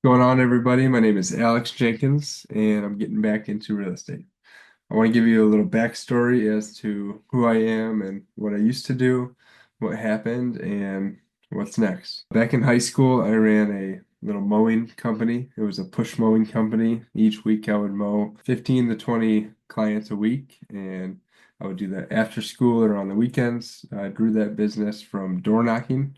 Going on, everybody? My name is Alex Jenkins, and I'm getting back into real estate. I want to give you a little backstory as to who I am and what I used to do, what happened, and what's next. Back in high school, I ran a little mowing company. It was a push mowing company. Each week, I would mow 15 to 20 clients a week, and I would do that after school or on the weekends. I grew that business from door knocking,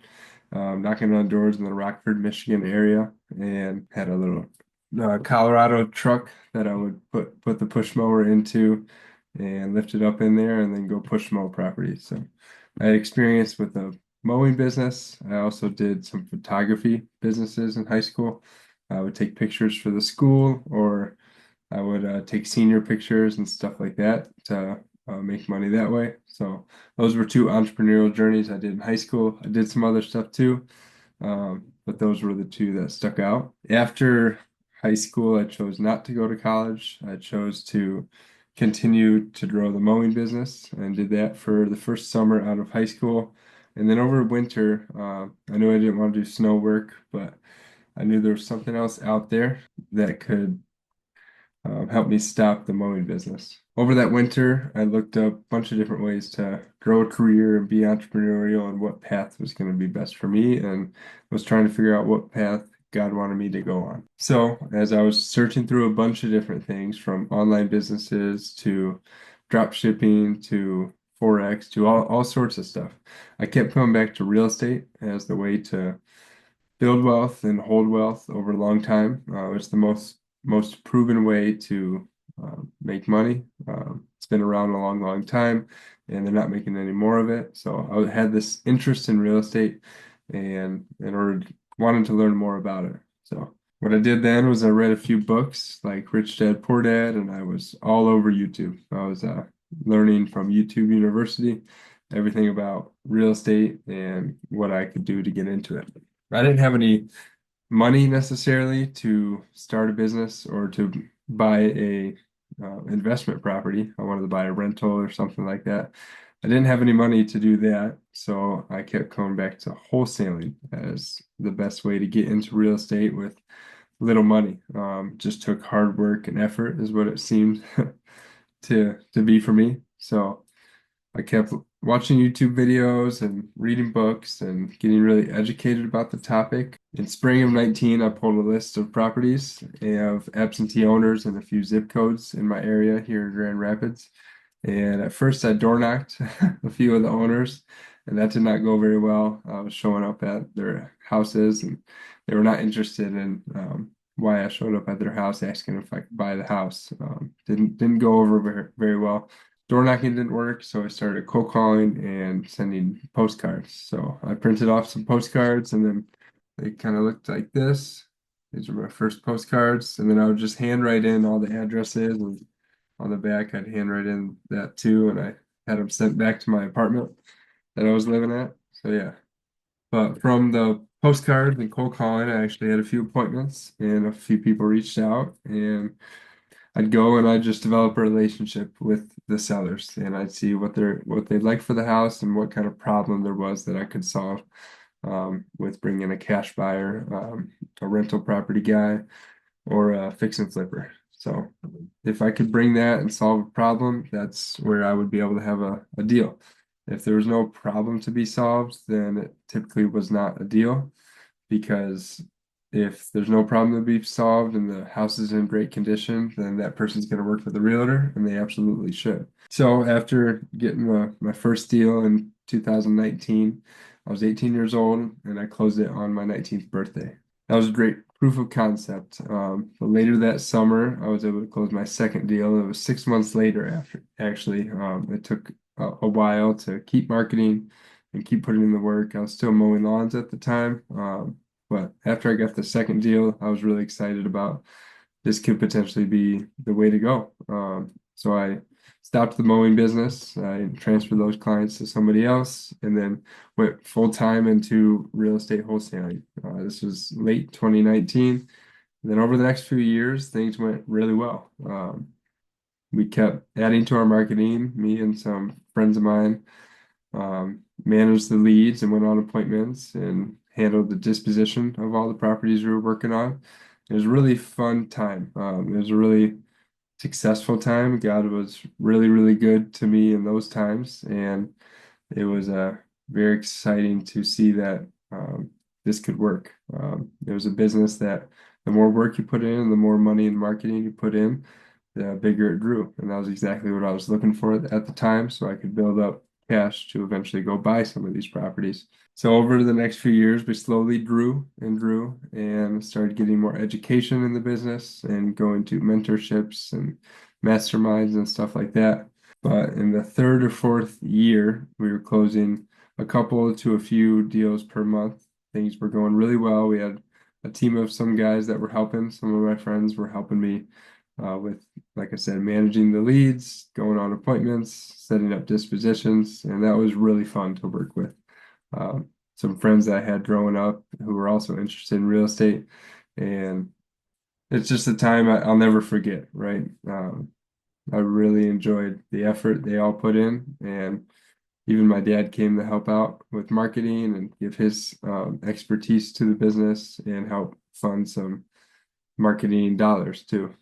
knocking on doors in the Rockford, Michigan area, and had a little Colorado truck that I would put the push mower into and lift it up in there and then go push mow properties. So I had experience with the mowing business. I also did some photography businesses in high school. I would take pictures for the school, or I would take senior pictures and stuff like that to make money that way. So those were two entrepreneurial journeys I did in high school. I did some other stuff too, but those were the two that stuck out. After high school, I chose not to go to college. I chose to continue to grow the mowing business and did that for the first summer out of high school. And then over winter, I knew I didn't want to do snow work, but I knew there was something else out there that could helped me stop the mowing business. Over that winter, I looked up a bunch of different ways to grow a career and be entrepreneurial and what path was going to be best for me, and was trying to figure out what path God wanted me to go on. So, as I was searching through a bunch of different things from online businesses to drop shipping to Forex to all sorts of stuff, I kept coming back to real estate as the way to build wealth and hold wealth over a long time. It's the most proven way to make money. It's been around a long time, and they're not making any more of it. So I had this interest in real estate, and wanted to learn more about it. So what I did then was I read a few books like Rich Dad Poor Dad, and I was all over YouTube. I was learning from YouTube University everything about real estate and what I could do to get into it. I didn't have any money necessarily to start a business or to buy a investment property. I wanted to buy a rental or something like that. I didn't have any money to do that, so I kept coming back to wholesaling as the best way to get into real estate with little money. Just took hard work and effort, is what it seemed to be for me. So I kept watching YouTube videos and reading books and getting really educated about the topic. In spring of 19, I pulled a list of properties of absentee owners and a few zip codes in my area here in Grand Rapids. And at first, I door knocked a few of the owners, and that did not go very well. I was showing up at their houses, and they were not interested in why I showed up at their house asking if I could buy the house. Didn't go over very well. Door knocking didn't work, so I started cold calling and sending postcards. So I printed off some postcards, and then they kind of looked like this. These are my first postcards, and then I would just handwrite in all the addresses, and on the back I'd handwrite in that too, and I had them sent back to my apartment that I was living at. So yeah, but from the postcards and cold calling, I actually had a few appointments, and a few people reached out, and I'd go and I'd just develop a relationship with the sellers, and I'd see what they'd like for the house and what kind of problem there was that I could solve with bringing a cash buyer, a rental property guy, or a fix and flipper. So if I could bring that and solve a problem, that's where I would be able to have a deal. If there was no problem to be solved, then it typically was not a deal, because if there's no problem to be solved and the house is in great condition, then that person's going to work with the realtor, and they absolutely should. So after getting my first deal in 2019, I was 18 years old, and I closed it on my 19th birthday. That was a great proof of concept. But later that summer, I was able to close my second deal. It was 6 months later after, actually. It took a while to keep marketing and keep putting in the work. I was still mowing lawns at the time. But after I got the second deal, I was really excited about this could potentially be the way to go. So I stopped the mowing business. I transferred those clients to somebody else, and then went full time into real estate wholesaling. This was late 2019. And then over the next few years, things went really well. We kept adding to our marketing. Me and some friends of mine managed the leads and went on appointments and handled the disposition of all the properties we were working on. it was a really fun time. It was a really successful time. God was really, really good to me in those times, and it was very exciting to see that this could work. It was a business that the more work you put in, the more money in marketing you put in, the bigger it grew. And that was exactly what I was looking for at the time, so I could build up cash to eventually go buy some of these properties. So over the next few years, we slowly grew and started getting more education in the business and going to mentorships and masterminds and stuff like that. But in the third or fourth year, we were closing a couple to a few deals per month. Things were going really well. We had a team of some guys that were helping. Some of my friends were helping me with, like I said, managing the leads, going on appointments, setting up dispositions, and that was really fun to work with. Some friends that I had growing up who were also interested in real estate, and it's just a time I'll never forget, right? I really enjoyed the effort they all put in, and even my dad came to help out with marketing and give his expertise to the business and help fund some marketing dollars too.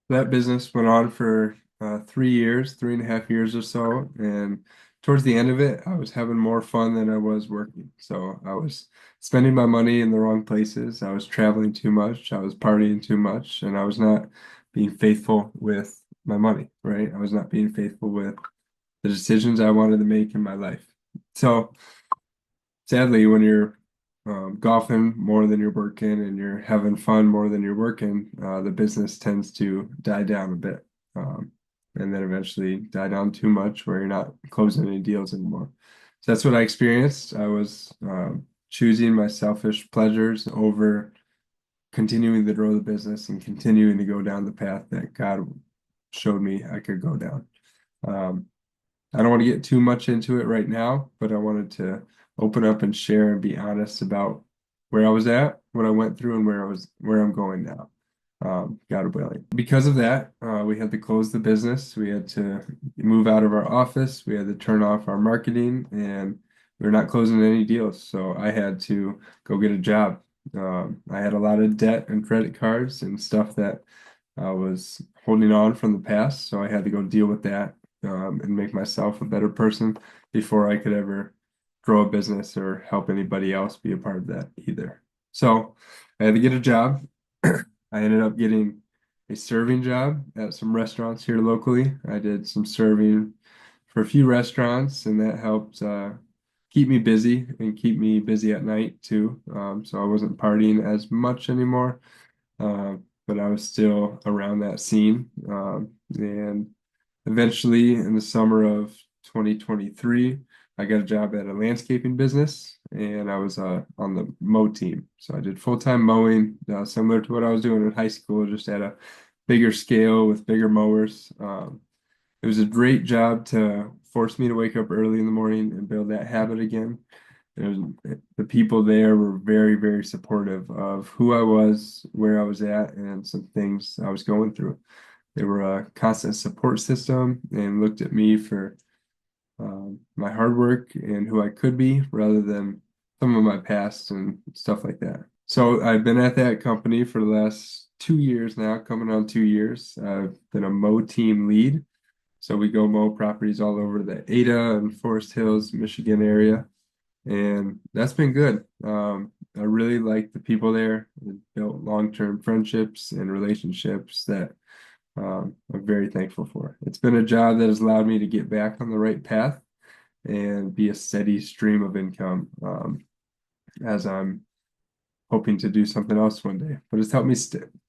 That business went on for 3 years, 3.5 years or so, and towards the end of it, I was having more fun than I was working. So I was spending my money in the wrong places. I was traveling too much. I was partying too much, and I was not being faithful with my money, right? I was not being faithful with the decisions I wanted to make in my life. So sadly, when you're golfing more than you're working and you're having fun more than you're working, the business tends to die down a bit. Um, and then eventually die down too much where you're not closing any deals anymore. So that's what I experienced. I was choosing my selfish pleasures over continuing to grow the business and continuing to go down the path that God showed me I could go down. Um, I don't want to get too much into it right now, but I wanted to open up and share and be honest about where I was at, what I went through, and where I'm going now. God willing. Because of that, we had to close the business. We had to move out of our office. We had to turn off our marketing, and we are not closing any deals. So I had to go get a job. I had a lot of debt and credit cards and stuff that I was holding on from the past, so I had to go deal with that and make myself a better person before I could ever grow a business or help anybody else be a part of that either. So I had to get a job. I ended up getting a serving job at some restaurants here locally. I did some serving for a few restaurants, and that helped keep me busy and keep me busy at night too. So I wasn't partying as much anymore. Uh, but I was still around that scene. And eventually, in the summer of 2023, I got a job at a landscaping business, and I was on the mow team. So I did full-time mowing, similar to what I was doing in high school, just at a bigger scale with bigger mowers. It was a great job to force me to wake up early in the morning and build that habit again. The people there were very, very supportive of who I was, where I was at, and some things I was going through. They were a constant support system and looked at me for my hard work and who I could be rather than some of my past and stuff like that. So I've been at that company for the last 2 years now, coming on 2 years. I've been a mow team lead. So we go mow properties all over the Ada and Forest Hills, Michigan area, and that's been good. I really like the people there. We built long-term friendships and relationships that I'm very thankful for. It's been a job that has allowed me to get back on the right path and be a steady stream of income as I'm hoping to do something else one day. But it's helped me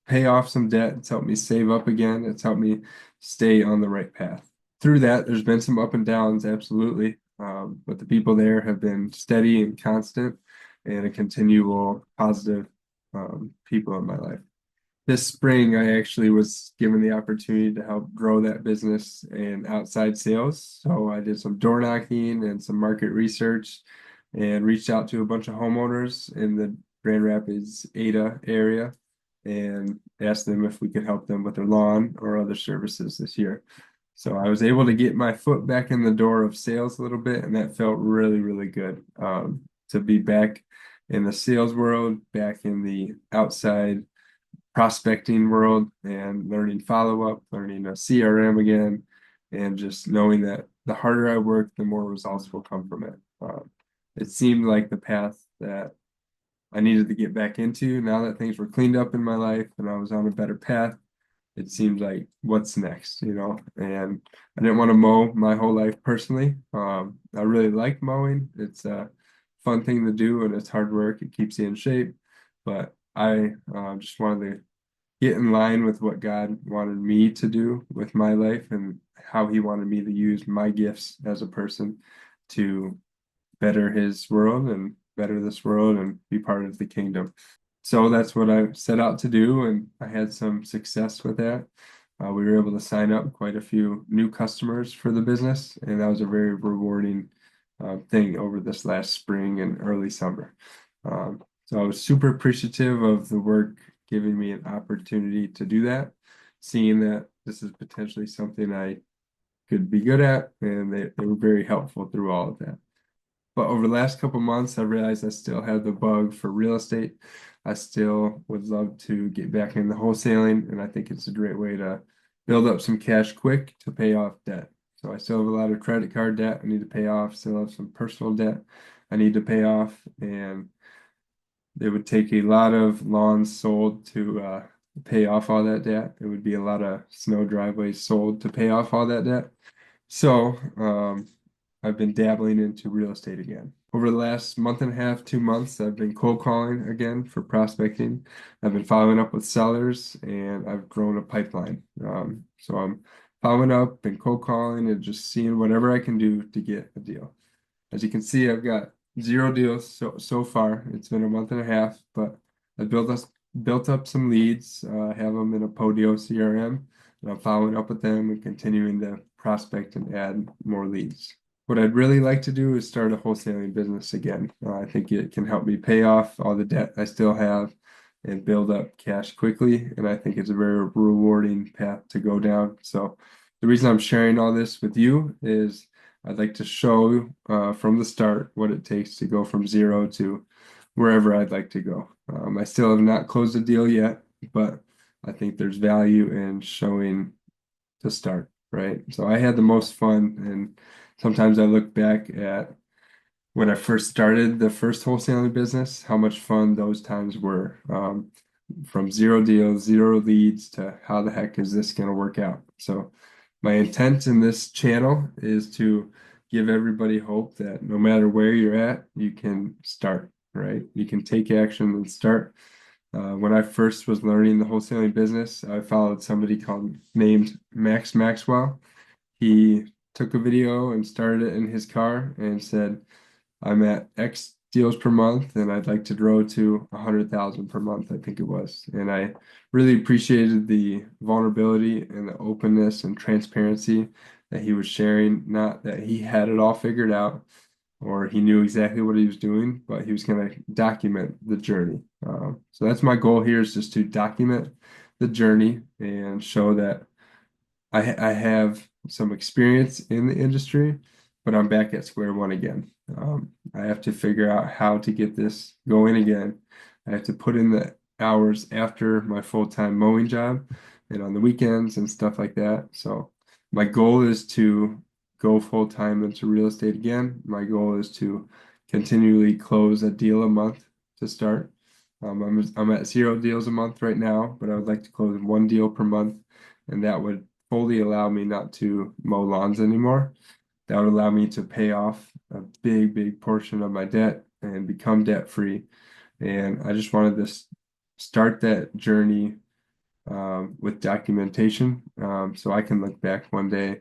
pay off some debt. It's helped me save up again. It's helped me stay on the right path. Through that, there's been some up and downs, absolutely. But the people there have been steady and constant and a continual positive people in my life. This spring, I actually was given the opportunity to help grow that business in outside sales. So I did some door knocking and some market research and reached out to a bunch of homeowners in the Grand Rapids, Ada area and asked them if we could help them with their lawn or other services this year. So I was able to get my foot back in the door of sales a little bit, and that felt really, really good to be back in the sales world, back in the outside prospecting world and learning follow-up, learning a CRM again, and just knowing that the harder I work, the more results will come from it. It seemed like the path that I needed to get back into now that things were cleaned up in my life and I was on a better path. It seems like what's next, and I didn't want to mow my whole life personally. I really like mowing. It's a fun thing to do and it's hard work. It keeps you in shape, but I just wanted to get in line with what God wanted me to do with my life and how he wanted me to use my gifts as a person to better his world and better this world and be part of the kingdom. So that's what I set out to do, and I had some success with that. We were able to sign up quite a few new customers for the business, and that was a very rewarding thing over this last spring and early summer. So I was super appreciative of the work giving me an opportunity to do that, seeing that this is potentially something I could be good at, and they were very helpful through all of that. But over the last couple months, I realized I still have the bug for real estate. I still would love to get back into wholesaling, and I think it's a great way to build up some cash quick to pay off debt. So I still have a lot of credit card debt I need to pay off, still have some personal debt I need to pay off, and it would take a lot of lawns sold to pay off all that debt. It would be a lot of snow driveways sold to pay off all that debt. So, I've been dabbling into real estate again. Over the last month and a half, 2 months, I've been cold calling again for prospecting. I've been following up with sellers and I've grown a pipeline. So I'm following up and cold calling and just seeing whatever I can do to get a deal. As you can see, I've got 0 deals so far. It's been a month and a half, but I built up some leads. I have them in a Podio CRM, and I'm following up with them and continuing to prospect and add more leads. What I'd really like to do is start a wholesaling business again. I think it can help me pay off all the debt I still have and build up cash quickly. And I think it's a very rewarding path to go down. So the reason I'm sharing all this with you is I'd like to show from the start what it takes to go from zero to wherever I'd like to go. I still have not closed a deal yet, but I think there's value in showing the start, right? So I had the most fun, and sometimes I look back at when I first started the first wholesaling business, how much fun those times were. From 0 deals, 0 leads to how the heck is this going to work out? So my intent in this channel is to give everybody hope that no matter where you're at, you can start, right? You can take action and start. When I first was learning the wholesaling business, I followed somebody named Max Maxwell. He took a video and started it in his car and said, I'm at X deals per month and I'd like to grow to 100,000 per month, I think it was. And I really appreciated the vulnerability and the openness and transparency that he was sharing. Not that he had it all figured out or he knew exactly what he was doing, but he was going to document the journey. So that's my goal here, is just to document the journey and show that I have some experience in the industry, but I'm back at square one again. I have to figure out how to get this going again. I have to put in the hours after my full-time mowing job and on the weekends and stuff like that. So my goal is to go full-time into real estate again. My goal is to continually close a deal a month to start. I'm at 0 deals a month right now, but I would like to close 1 deal per month, and that would fully allow me not to mow lawns anymore. That would allow me to pay off a big portion of my debt and become debt free. And I just wanted to start that journey with documentation, so I can look back one day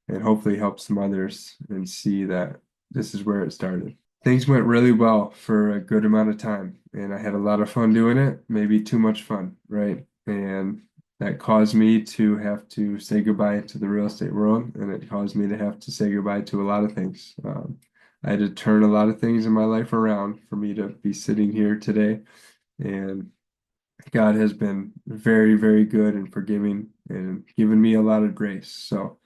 and hopefully help some others and see that this is where it started. Things went really well for a good amount of time, and I had a lot of fun doing it, maybe too much fun, right? And that caused me to have to say goodbye to the real estate world, and it caused me to have to say goodbye to a lot of things. I had to turn a lot of things in my life around for me to be sitting here today, and God has been very good and forgiving and given me a lot of grace. So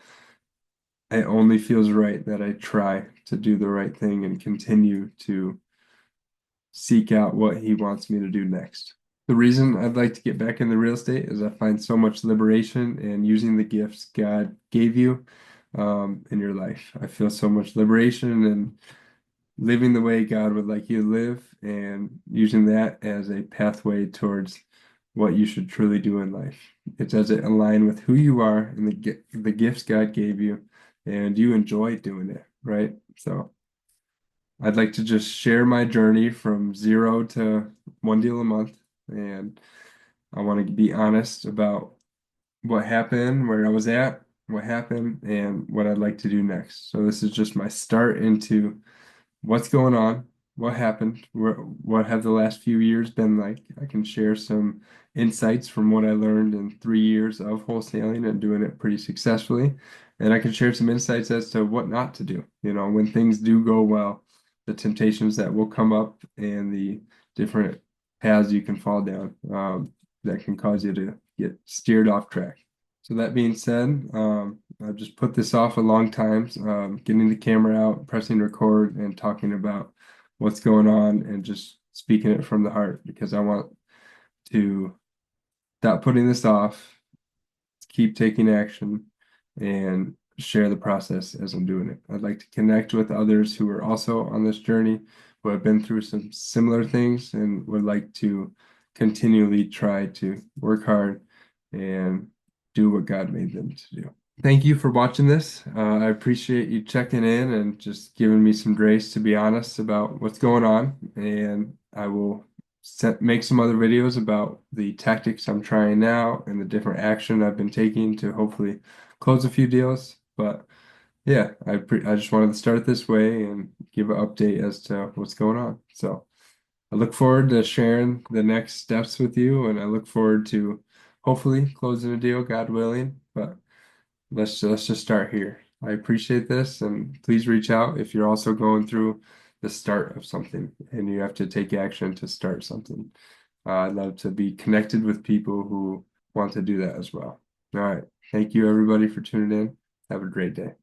it only feels right that I try to do the right thing and continue to seek out what He wants me to do next. The reason I'd like to get back into real estate is I find so much liberation in using the gifts God gave you in your life. I feel so much liberation in living the way God would like you to live and using that as a pathway towards what you should truly do in life. It does it align with who you are and the gifts God gave you, and you enjoy doing it, right? So I'd like to just share my journey from zero to one deal a month, and I want to be honest about what happened, where I was at, what happened, and what I'd like to do next. So this is just my start into what's going on, what happened, what have the last few years been like. I can share some insights from what I learned in 3 years of wholesaling and doing it pretty successfully. And I can share some insights as to what not to do. You know, when things do go well, the temptations that will come up and the different paths you can fall down that can cause you to get steered off track. So that being said, I've just put this off a long time, getting the camera out, pressing record, and talking about what's going on and just speaking it from the heart because I want to stop putting this off, keep taking action, and share the process as I'm doing it. I'd like to connect with others who are also on this journey, who have been through some similar things and would like to continually try to work hard and do what God made them to do. Thank you for watching this. I appreciate you checking in and just giving me some grace to be honest about what's going on. And I will make some other videos about the tactics I'm trying now and the different action I've been taking to hopefully close a few deals. But yeah, I just wanted to start this way and give an update as to what's going on. So I look forward to sharing the next steps with you, and I look forward to hopefully closing a deal, God willing. But let's just start here. I appreciate this, and please reach out if you're also going through the start of something and you have to take action to start something. I'd love to be connected with people who want to do that as well. All right. Thank you, everybody, for tuning in. Have a great day.